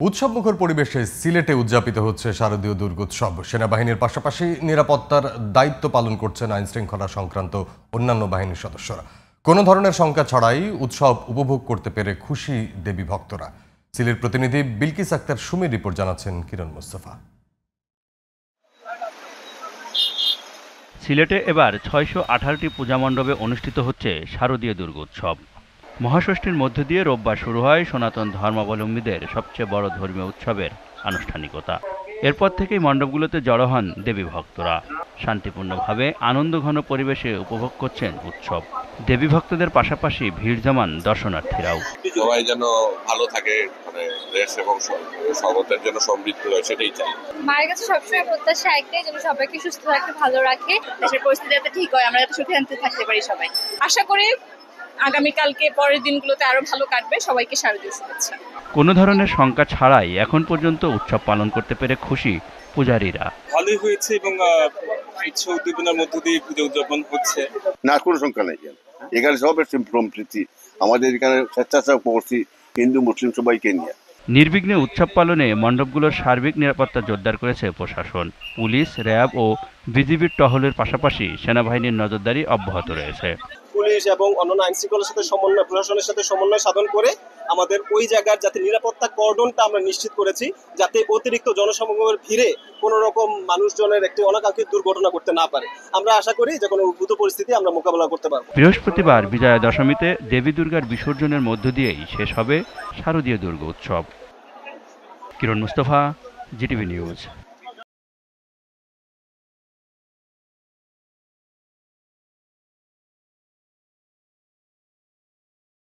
উৎসবমুখর পরিবেশে সিলেটে উদযাপিত হচ্ছে শারদীয় দুর্গোৎসব। সেনাবাহিনীর পাশাপাশি নিরাপত্তার দায়িত্ব পালন করছেন আইনশৃঙ্খলা সংক্রান্ত অন্যান্য বাহিনীর সদস্যরা। কোনো ধরনের শঙ্কা ছাড়াই উৎসব উপভোগ করতে পেরে খুশি দেবী ভক্তরা। সিলেট প্রতিনিধি বিলকিস আক্তার সুমির রিপোর্ট জানাচ্ছেন কিরণ মুস্তফা। সিলেটে এবার ৬১৮টি পূজা মণ্ডপে অনুষ্ঠিত হচ্ছে শারদীয় দুর্গোৎসব। মহাষষ্ঠীর মধ্য দিয়ে রোববার শুরু হয় সনাতন ধর্মাবলম্বীদের সবচেয়ে বড় ধর্মীয় উৎসবের আনুষ্ঠানিকতা। এরপর থেকেই মণ্ডপগুলোতে জড়ো হন দেবী ভক্তরা। শান্তিপূর্ণভাবে আনন্দঘন পরিবেশে উপভোগ করছেন উৎসব। দেবী ভক্তদের পাশাপাশি ভিড় জমান দর্শনার্থীরাও। সবাই যেন ভালো থাকে, মানে দেশ এবং সর্বতের জন্য সমৃদ্ধ হয়, সেটাই চাই। মায়ের কাছে সবসময় প্রত্যাশা একটাই, যেন সবাইকে সুস্থ রাখে, ভালো রাখে, দেশের পরিস্থিতি যাতে ঠিক হয়, আমরা যাতে সুখে শান্তিতে থাকতে পারি সবাই। আশা করি আগামীকালকে পরের দিনগুলোতে আরো ভালো কাটবে। সবাইকে শারদীয় শুভেচ্ছা। কোনো ধরনের শঙ্কা ছাড়াই এখন পর্যন্ত উৎসব পালন করতে পেরে খুশি পূজারীরা। ভালোই হয়েছে এবং ইচ্ছে উদ্দীপনার মধ্য দিয়ে পুজো উদযাপন হচ্ছে। না, কোনো সংখ্যা নেই। এখানে সবের সম্প্রীতি, আমাদের এখানে স্বেচ্ছাসেবক করছি হিন্দু মুসলিম সবাইকে নিয়ে। নির্বিঘ্নে উৎসব পালনে মণ্ডপগুলোর সার্বিক নিরাপত্তা জোরদার করেছে প্রশাসন। পুলিশ, র্যাব ও বিজিবির টহলের পাশাপাশি সেনাবাহিনীর নজরদারি অব্যাহত রয়েছে। পুলিশ এবং অন্যান্য আইন শৃঙ্খলার সাথে সমন্বয়, প্রশাসনের সাথে সমন্বয় সাধন করে আমাদের ওই জায়গার যাতে নিরাপত্তা কর্ডনটা আমরা নিশ্চিত করেছি, যাতে অতিরিক্ত জনসমাগমের ভিড়ে কোনো রকম মানুষজনের একটি অনাকাঙ্ক্ষিত দুর্ঘটনা করতে না পারে। আমরা আশা করি যে কোনো উদ্ভূত পরিস্থিতি আমরা মোকাবেলা করতে পারব। বৃহস্পতিবার বিজয়া দশমীতে দেবী দুর্গার বিসর্জনের মধ্য দিয়েই শেষ হবে শারদীয় দুর্গোৎসব। কিরণ মুস্তফা, জিটিভি নিউজ।